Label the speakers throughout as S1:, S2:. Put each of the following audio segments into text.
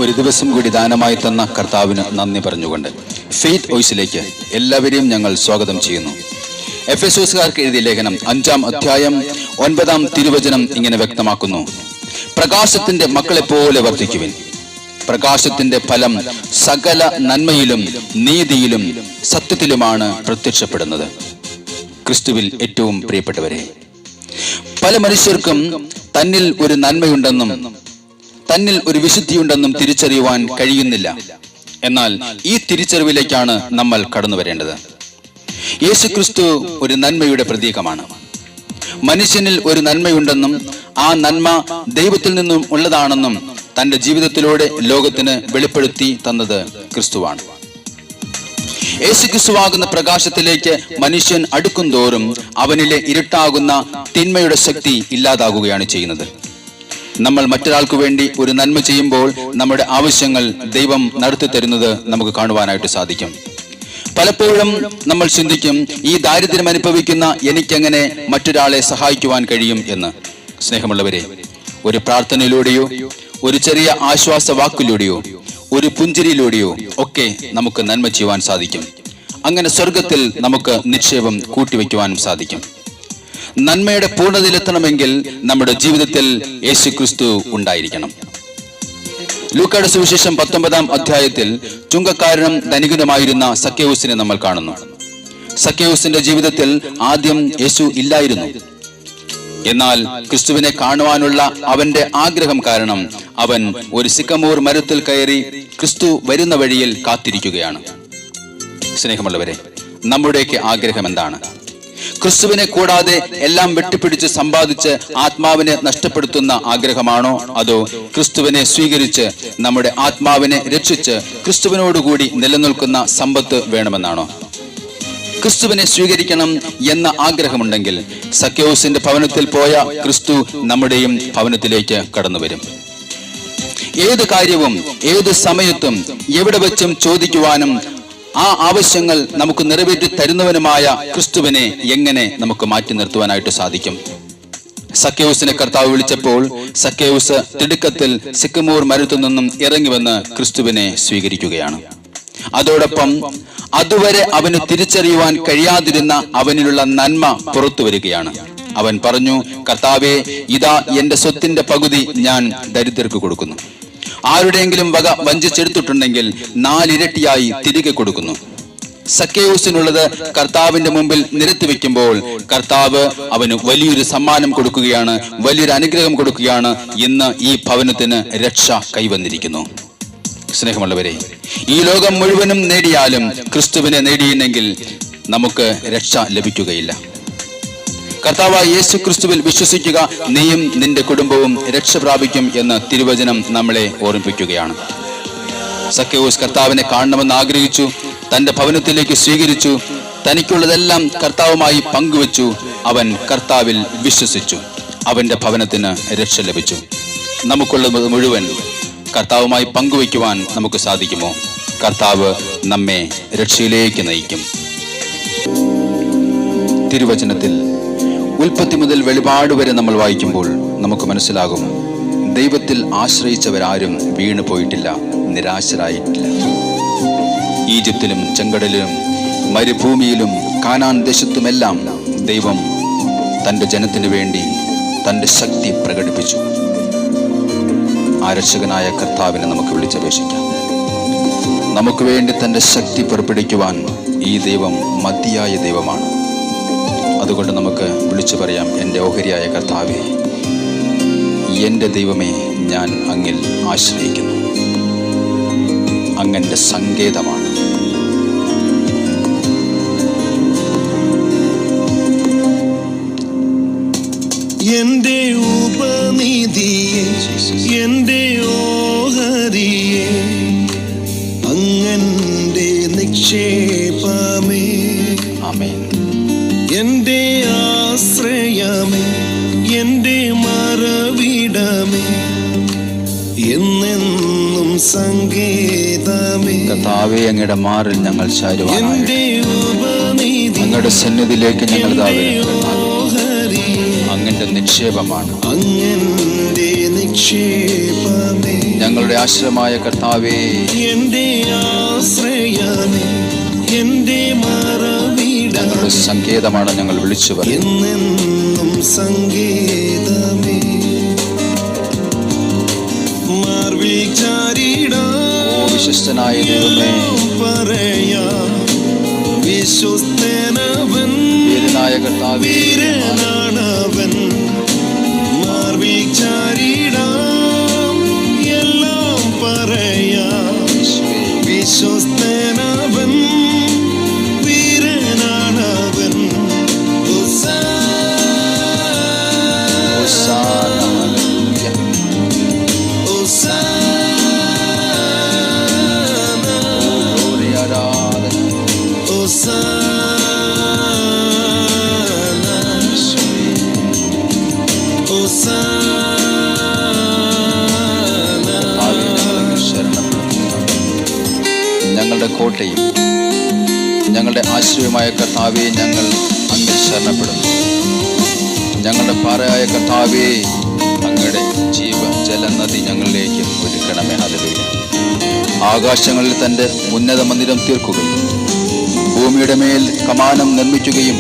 S1: ഒരു ദിവസം കൂടി ദാനമായി തന്ന കർത്താവിന് നന്ദി പറഞ്ഞുകൊണ്ട് ഫെയ്ത്ത് വോയിസിലേക്ക് എല്ലാവരെയും ഞങ്ങൾ സ്വാഗതം ചെയ്യുന്നു. എഫെസോസുകാർക്ക് എഴുതിയ ലേഖനം 5-ാം അധ്യായം 9-ാം തിരുവചനം ഇങ്ങനെ വ്യക്തമാക്കുന്നു: പ്രകാശത്തിന്റെ മക്കളെ പോലെ വർദ്ധിക്കുവിൻ. പ്രകാശത്തിന്റെ ഫലം സകല നന്മയിലും നീതിയിലും സത്യത്തിലുമാണ് പ്രത്യക്ഷപ്പെടുന്നത്. ക്രിസ്തുവിൽ ഏറ്റവും പ്രിയപ്പെട്ടവരെ, പല മനുഷ്യർക്കും തന്നിൽ ഒരു നന്മയുണ്ടെന്നും തന്നിൽ ഒരു വിശുദ്ധിയുണ്ടെന്നും തിരിച്ചറിയുവാൻ കഴിയുന്നില്ല. എന്നാൽ ഈ തിരിച്ചറിവിലേക്കാണ് നമ്മൾ കടന്നു വരേണ്ടത്. യേശുക്രിസ്തു ഒരു നന്മയുടെ പ്രതീകമാണ്. മനുഷ്യനിൽ ഒരു നന്മയുണ്ടെന്നും ആ നന്മ ദൈവത്തിൽ നിന്നും ഉള്ളതാണെന്നും തന്റെ ജീവിതത്തിലൂടെ ലോകത്തിന് വെളിപ്പെടുത്തി തന്നത് ക്രിസ്തുവാണ്. യേശുക്രിസ്തുവാകുന്ന പ്രകാശത്തിലേക്ക് മനുഷ്യൻ അടുക്കും തോറും അവനിലെ ഇരുട്ടാകുന്ന തിന്മയുടെ ശക്തി ഇല്ലാതാകുകയാണ് ചെയ്യുന്നത്. നമ്മൾ മറ്റൊരാൾക്ക് വേണ്ടി ഒരു നന്മ ചെയ്യുമ്പോൾ നമ്മുടെ ആവശ്യങ്ങൾ ദൈവം നടത്തി തരുന്നത് നമുക്ക് കാണുവാനായിട്ട് സാധിക്കും. പലപ്പോഴും നമ്മൾ ചിന്തിക്കും, ഈ ദാരിദ്ര്യം അനുഭവിക്കുന്ന എനിക്കെങ്ങനെ മറ്റൊരാളെ സഹായിക്കുവാൻ കഴിയും എന്ന്. സ്നേഹമുള്ളവരെ, ഒരു പ്രാർത്ഥനയിലൂടെയോ ഒരു ചെറിയ ആശ്വാസ വാക്കിലൂടെയോ ഒരു പുഞ്ചിരിയിലൂടെയോ ഒക്കെ നമുക്ക് നന്മ ചെയ്യുവാൻ സാധിക്കും. അങ്ങനെ സ്വർഗത്തിൽ നമുക്ക് നിക്ഷേപം കൂട്ടിവെക്കുവാനും സാധിക്കും. നന്മയുടെ പൂർണ്ണതയിലെത്തണമെങ്കിൽ നമ്മുടെ ജീവിതത്തിൽ യേശുക്രിസ്തു ഉണ്ടായിരിക്കണം. ലൂക്കായുടെ സുവിശേഷം 19-ാം അധ്യായത്തിൽ ചുങ്കക്കാരനും ധനികനുമായിരുന്ന സക്കേവുസിനെ നമ്മൾ കാണുന്നു. സക്കേവുസിന്റെ ജീവിതത്തിൽ ആദ്യം യേശു ഇല്ലായിരുന്നു. എന്നാൽ ക്രിസ്തുവിനെ കാണുവാനുള്ള അവന്റെ ആഗ്രഹം കാരണം അവൻ ഒരു സിക്കമൂർ മരത്തിൽ കയറി ക്രിസ്തു വരുന്ന വഴിയിൽ കാത്തിരിക്കുകയാണ്. സ്നേഹമുള്ളവരെ, നമ്മുടെയൊക്കെ ആഗ്രഹം എന്താണ്? ക്രിസ്തുവിനെ കൂടാതെ എല്ലാം വെട്ടിപ്പിടിച്ച് സമ്പാദിച്ച് ആത്മാവിനെ നഷ്ടപ്പെടുത്തുന്ന ആഗ്രഹമാണോ, അതോ ക്രിസ്തുവിനെ സ്വീകരിച്ച് നമ്മുടെ ആത്മാവിനെ രക്ഷിച്ച് ക്രിസ്തുവിനോടുകൂടി നിലനിൽക്കുന്ന സമ്പത്ത് വേണമെന്നാണോ? ക്രിസ്തുവിനെ സ്വീകരിക്കണം എന്ന ആഗ്രഹമുണ്ടെങ്കിൽ സക്കേവുസിന്റെ ഭവനത്തിൽ പോയ ക്രിസ്തു നമ്മുടെയും ഭവനത്തിലേക്ക് കടന്നു വരും. ഏത് കാര്യവും ഏത് സമയത്തും എവിടെ വെച്ചും ചോദിക്കുവാനും ആ ആവശ്യങ്ങൾ നമുക്ക് നിറവേറ്റി തരുന്നവനുമായ ക്രിസ്തുവിനെ എങ്ങനെ നമുക്ക് മാറ്റി നിർത്തുവാനായിട്ട് സാധിക്കും? സക്കേവുസിനെ കർത്താവ് വിളിച്ചപ്പോൾ സക്കേവുസ് തിടുക്കത്തിൽ സിക്കമൂർ മരത്തു നിന്നും ഇറങ്ങി വന്ന് ക്രിസ്തുവിനെ സ്വീകരിക്കുകയാണ്. അതോടൊപ്പം അതുവരെ അവന് തിരിച്ചറിയുവാൻ കഴിയാതിരുന്ന അവനിലുള്ള നന്മ പുറത്തു വരികയാണ്. അവൻ പറഞ്ഞു, കർത്താവേ, ഇതാ എന്റെ സ്വത്തിന്റെ പകുതി ഞാൻ ദരിദ്രർക്ക് കൊടുക്കുന്നു. ആരുടെയെങ്കിലും വക വഞ്ചിച്ചെടുത്തിട്ടുണ്ടെങ്കിൽ 4 ഇരട്ടിയായി തിരികെ കൊടുക്കുന്നു. സക്കേവുസിനുള്ളത് കർത്താവിന്റെ മുമ്പിൽ നിരത്തി വെക്കുമ്പോൾ കർത്താവ് അവന് വലിയൊരു സമ്മാനം കൊടുക്കുകയാണ്, വലിയൊരു അനുഗ്രഹം കൊടുക്കുകയാണ്. ഇന്ന് ഈ ഭവനത്തിന് രക്ഷ കൈവന്നിരിക്കുന്നു. സ്നേഹമുള്ളവരെ, ഈ ലോകം മുഴുവനും നേടിയാലും ക്രിസ്തുവിനെ നേടിയില്ലെങ്കിൽ നമുക്ക് രക്ഷ ലഭിക്കുകയില്ല. കർത്താവായ യേശു ക്രിസ്തുവിൽ വിശ്വസിക്കുക, നീയും നിന്റെ കുടുംബവും രക്ഷ പ്രാപിക്കും എന്ന് തിരുവചനം നമ്മളെ ഓർമ്മിപ്പിക്കുകയാണ്. സക്കേവുസ് കർത്താവിനെ കാണണമെന്ന് ആഗ്രഹിച്ചു. തന്റെ ഭവനത്തിലേക്ക് സ്വീകരിച്ചു. തനിക്കുള്ളതെല്ലാം കർത്താവുമായി പങ്കുവച്ചു. അവൻ കർത്താവിൽ വിശ്വസിച്ചു. അവന്റെ ഭവനത്തിന് രക്ഷ ലഭിച്ചു. നമുക്കുള്ളത് മുഴുവൻ കർത്താവുമായി പങ്കുവയ്ക്കുവാൻ നമുക്ക് സാധിക്കുമോ? കർത്താവ് നമ്മെ രക്ഷയിലേക്ക് നയിക്കും. തിരുവചനത്തിൽ ഉൽപ്പത്തി മുതൽ വെളിപാട് വരെ നമ്മൾ വായിക്കുമ്പോൾ നമുക്ക് മനസ്സിലാകും, ദൈവത്തിൽ ആശ്രയിച്ചവരാരും വീണു പോയിട്ടില്ല, നിരാശരായിട്ടില്ല. ഈജിപ്തിലും ചെങ്കടലിലും മരുഭൂമിയിലും കാനാൻ ദേശത്തുമെല്ലാം ദൈവം തൻ്റെ ജനത്തിനു വേണ്ടി തൻ്റെ ശക്തി പ്രകടിപ്പിച്ചു. ആ രക്ഷകനായ കർത്താവിനെ നമുക്ക് വിളിച്ചപേക്ഷിക്കാം. നമുക്ക് വേണ്ടി തൻ്റെ ശക്തി പുറപ്പെടുവിക്കുവാൻ ഈ ദൈവം മതിയായ ദൈവമാണ്. അതുകൊണ്ട് നമുക്ക് വിളിച്ചു പറയാം, എൻ്റെ ഓഹരിയായ കർത്താവേ, എൻ്റെ ദൈവമേ, ഞാൻ അങ്ങിൽ ആശ്രയിക്കുന്നു. അങ്ങൻ്റെ സങ്കേതമാണ്.
S2: എൻ്റെ ഉപനിധിയെ, എൻ്റെ ഓഹരിയെ, അങ്ങൻ്റെ നിക്ഷേപമേ,
S1: ആമേൻ.
S2: എൻ്റെ ആശ്രയമേ, എൻ്റെ മറവിടമേ, എന്നെന്നും സങ്കേതമേ.
S1: കർത്താവേ, അങ്ങയുടെ മാറിൽ ഞങ്ങൾ ചാരുവാനായി
S2: എൻ്റെ ഉപനിധി,
S1: അങ്ങയുടെ സന്നിധിയിലേക്ക് ഞങ്ങൾ അങ്ങന്റെ നിക്ഷേപമാണ്.
S2: അങ്ങന്റെ നിക്ഷേപമേ.
S1: ഞങ്ങളുടെ ആശ്രയമായ കർത്താവേ,
S2: എന്റെ ആശ്രയമേ, എന്റെ മറവിടമേ,
S1: ഞങ്ങളുടെ സങ്കേതമാണ് ഞങ്ങൾ വിളിച്ചു പറയുന്നത്.
S2: എന്നെന്നും സങ്കേതമേ, മാർവിൽ ചാരിടാം
S1: വിശ്വസ്തനായ ദൈവമേ,
S2: പറയാം വിശ്വസ്തനവൻ,
S1: വീരനായ കർത്താവേ,
S2: വീരനാണവൻ. മാർവിൽ ചാരിടാം എല്ലാം പറയാം വിശ്വസ്തനവൻ, വീരനാണവൻ.
S1: ഞങ്ങളുടെ കോട്ടയും ഞങ്ങളുടെ ആശ്രയമായ കർത്താവേ, ഞങ്ങൾ അങ്ങിൽ ശരണപ്പെടുന്നു. ഞങ്ങളുടെ പാറയായ കർത്താവേ, അങ്ങയുടെ ജീവജല നദി ഞങ്ങളിലേക്ക് ഒരുക്കണമേ. ഹല്ലേലൂയ. ആകാശങ്ങളിൽ തന്റെ ഉന്നത മന്ദിരം തീർക്കുകയും ഭൂമിയുടെ മേൽ കമാനം നിർമ്മിക്കുകയും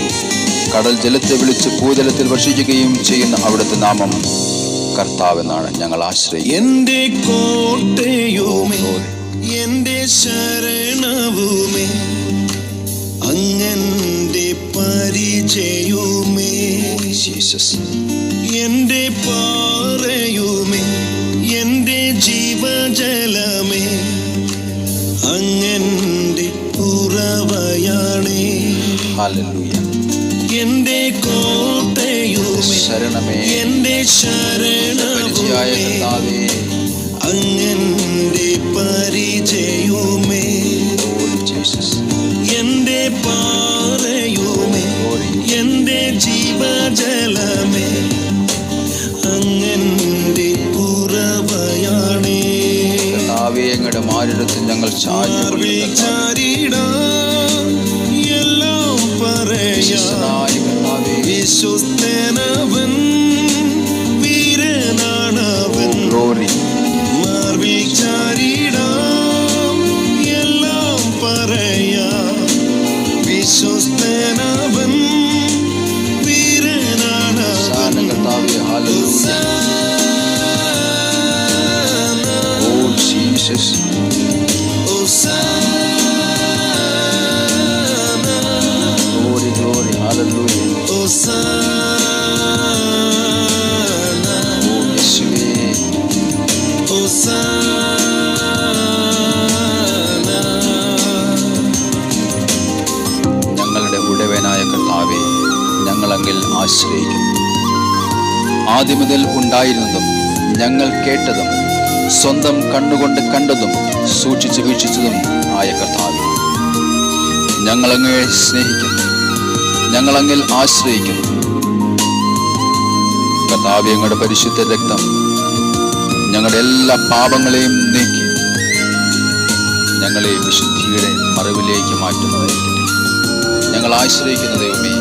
S1: കടൽ ജലത്തെ വിളിച്ച് ഭൂജലത്തിൽ വർഷിക്കുകയും ചെയ്യുന്ന അവിടുത്തെ നാമം കർത്താവെന്നാണ് ഞങ്ങൾ ആശ്രയിക്കുന്നത്.
S2: എന്റെ കോട്ടയുമേ, എന്റെ ശരണവുമേ, അങ്ങന്റെ പരിചയവുമേ,
S1: ജീസസ്.
S2: എന്റെ പാറയുമേ, എന്റെ ജീവജലമേ, അങ്ങന്റെ ഉറവയാണേ.
S1: ഹല്ലേലൂയ.
S2: എന്റെ കോട്ടയുമേ,
S1: ശരണമേ,
S2: എന്റെ ശരണവുമേ,
S1: കർത്താവേ,
S2: അങ്ങന്റെ പരിചയവുമേ,
S1: ജീസസ്.
S2: എന്റെ പാറയുമേ, എന്റെ ജീവജലമേ, അങ്ങന്റെ ഉറവയാണേ.
S1: കർത്താവേ, അങ്ങയുടെ മാറിടത്തിൽ ഞങ്ങൾ
S2: ചാരിടാം എല്ലാം പറയാം വിശ്വസ്തനവൻ, വീരനാണവൻ. മാർവിൽ ചാരിടാം എല്ലാം പറയാം വിശ്വസ്തനവൻ, വീരനാണവൻ.
S1: ഞങ്ങളുടെ ഉടയവനായ കർത്താവേ, ഞങ്ങളങ്ങിൽ ആശ്രയിക്കുന്നു. ആദ്യം മുതൽ ഉണ്ടായിരുന്നതും ഞങ്ങൾ കേട്ടതും സ്വന്തം കണ്ണുകൊണ്ട് കണ്ടതും സൂക്ഷിച്ചു വീക്ഷിച്ചതും ആയ കർത്താവേ, ഞങ്ങളങ്ങയെ സ്നേഹിക്കുന്നു, ഞങ്ങളങ്ങിൽ ആശ്രയിക്കുന്നു. കർത്താവേ, ഞങ്ങളുടെ പരിശുദ്ധ രക്തം ഞങ്ങളുടെ എല്ലാ പാപങ്ങളെയും നീക്കി ഞങ്ങളെ വിശുദ്ധിയുടെ മറവിലേക്ക് മാറ്റുന്നതായിരിക്കട്ടെ. ഞങ്ങൾ ആശ്രയിക്കുന്ന ദൈവമേ,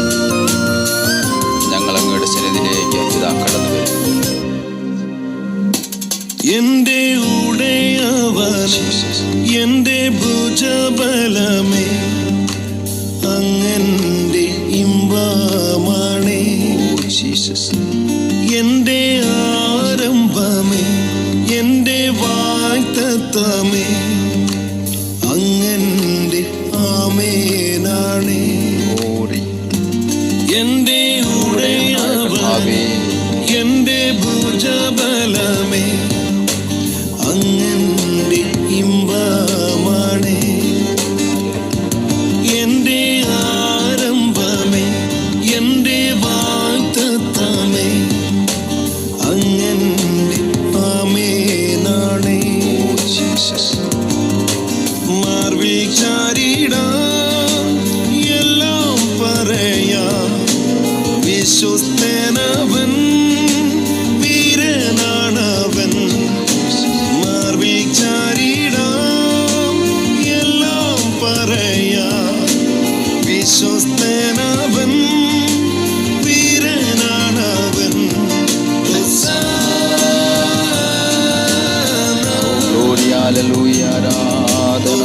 S1: ഞങ്ങൾ അങ്ങയുടെ സന്നിധിയിലേക്ക് ഇതാ കടന്നു വരും.
S2: എന്റെ ഉടയവനേ, എന്റെ ഭുജബലമേ, അങ്ങന്റെ ഇമ്പമാണേ. എന്റെ ആരംഭമേ, എന്റെ വാഗ്ദത്തമേ, അങ്ങന്റെ ആമേനാണേ. എന്റെ ഉടയവനേ, എന്റെ ഭുജബലമേ, അങ്ങന്റെ ഇമ്പമാണേ. എന്റെ ആരംഭമേ, എന്റെ വാഗ്ദത്തമേ, അങ്ങന്റെ ആമേനാണേ. മാർവിൽ ചാരിടാം എല്ലാം പറയാം വിശ്വസ്തനവൻ, വീരനാണവൻ. മാർവിൽ ചാരിടാം എല്ലാം പറയാം വിശ്വസ്തനവൻ, വീരനാണവൻ.
S1: ഹല്ലേലൂയ, ആരാധന.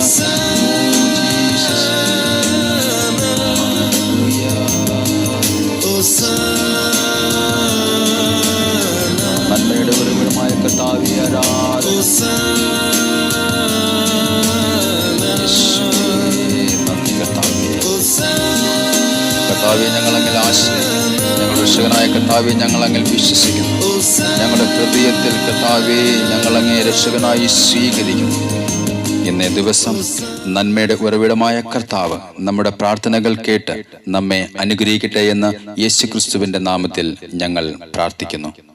S1: നന്മയുടെ ഉറവിടമായ കർത്താവേ, ആരാധന. നന്ദി കർത്താവേ. കർത്താവേ, ഞങ്ങൾ അങ്ങിൽ ആശ്രയിക്കുന്നു. ഞങ്ങളുടെ രക്ഷകനായ കർത്താവേ, ഞങ്ങൾ അങ്ങിൽ വിശ്വസിക്കുന്നു. ഞങ്ങളുടെ ഹൃദയത്തിൽ കർത്താവേ, ഞങ്ങൾ അങ്ങേ രക്ഷകനായി സ്വീകരിക്കുന്നു. ഇന്നേ ദിവസം നന്മയുടെ ഉറവിടമായ കർത്താവ് നമ്മുടെ പ്രാർത്ഥനകൾ കേട്ട് നമ്മെ അനുഗ്രഹിക്കട്ടെ എന്ന് യേശുക്രിസ്തുവിന്റെ നാമത്തിൽ ഞങ്ങൾ പ്രാർത്ഥിക്കുന്നു.